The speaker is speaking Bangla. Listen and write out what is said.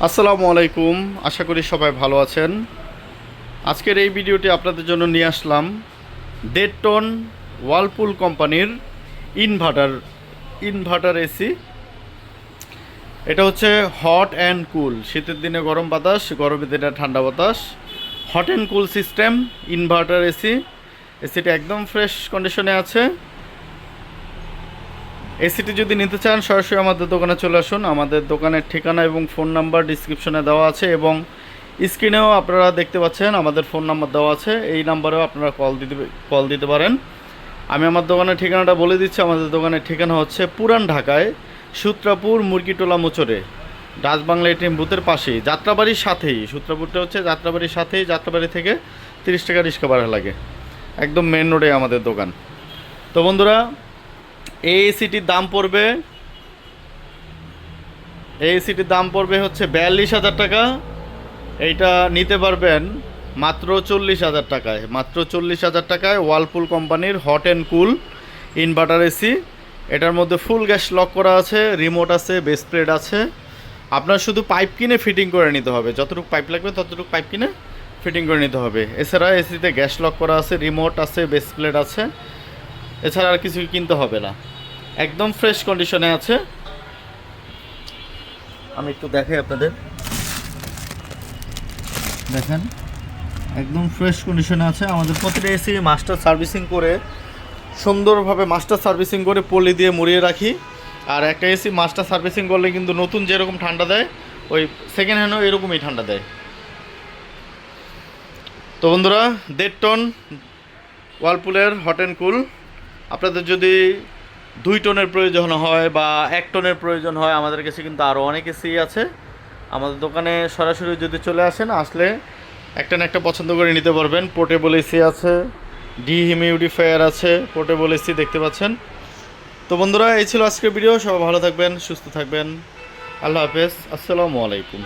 আসসালামু আলাইকুম। আশা করি সবাই ভালো আছেন। আজকের এই ভিডিওটি আপনাদের জন্য নিয়ে আসলাম ডেটন ওয়ালপুল কোম্পানির ইনভার্টার এসি। এটা হচ্ছে হট অ্যান্ড কুল। শীতের দিনে গরম বাতাস, গরমের দিনে ঠান্ডা বাতাস। Hot and cool system inverter AC. এসিটা একদম ফ্রেশ কন্ডিশনে আছে। এসিটি যদি নিতে চান সরাসরি আমাদের দোকানে চলে আসুন। আমাদের দোকানের ঠিকানা এবং ফোন নাম্বার ডিসক্রিপশনে দেওয়া আছে এবং স্ক্রিনেও আপনারা দেখতে পাচ্ছেন আমাদের ফোন নাম্বার দেওয়া আছে। এই নাম্বারেও আপনারা কল দিতে পারেন। আমি আমার দোকানের ঠিকানাটা বলে দিচ্ছি। আমাদের দোকানের ঠিকানা হচ্ছে পুরান ঢাকায় সূত্রাপুর মুরগিটোলা মোচরে ডাচ বাংলা এটিএম বুথের পাশেই, যাত্রাবাড়ির সাথেই। সূত্রাপুরটা হচ্ছে যাত্রাবাড়ির সাথেই। যাত্রাবাড়ি থেকে 30 টাকা রিক্সা ভাড়া লাগে। একদম মেন রোডে আমাদের দোকান। তো বন্ধুরা, এই এসিটির দাম পড়বে হচ্ছে 42,000 টাকা। এইটা নিতে পারবেন মাত্র 40,000 টাকায়। মাত্র 40,000 টাকায় ওয়ালপুল কোম্পানির hot and cool inverter AC. এটার মধ্যে ফুল গ্যাস লক করা আছে, রিমোট আছে, বেস প্লেট আছে। আপনার শুধু পাইপ কিনে ফিটিং করে নিতে হবে। যতটুকু পাইপ লাগবে ততটুকু পাইপ কিনে ফিটিং করে নিতে হবে। এছাড়া এসিতে গ্যাস লক করা আছে, রিমোট আছে, বেস প্লেট আছে। এছাড়া আর কিছু কিনতে হবে না। একদম ফ্রেশ কন্ডিশনে আছে। আমি একটু দেখাই আপনাদের, দেখেন একদম ফ্রেশ কন্ডিশনে আছে। আমাদের প্রতিটা এসি মাস্টার সার্ভিসিং করে, সুন্দরভাবে মাস্টার সার্ভিসিং করে পলি দিয়ে মুড়িয়ে রাখি। আর একটা এসি মাস্টার সার্ভিসিং করলে কিন্তু নতুন যেরকম ঠান্ডা দেয়, ওই সেকেন্ড হ্যান্ডও এরকমই ঠান্ডা দেয়। তো বন্ধুরা, 1.5 টন ওয়ালপুলের হট অ্যান্ড কুল। আপনাদের যদি 2 টনের প্রয়োজন হয় বা 1 টনের প্রয়োজন হয়, আমাদের কাছে কিন্তু আরও অনেক এসি আছে। আমাদের দোকানে সরাসরি যদি চলে আসেন, আসলে একটা না একটা পছন্দ করে নিতে পারবেন। পোর্টেবল এসি আছে, ডিহিউমিডিফায়ার আছে, পোর্টেবল এসি দেখতে পাচ্ছেন। তো বন্ধুরা, এই ছিল আজকের ভিডিও। সবাই ভালো থাকবেন, সুস্থ থাকবেন। আল্লাহ হাফেজ। আসসালামু আলাইকুম।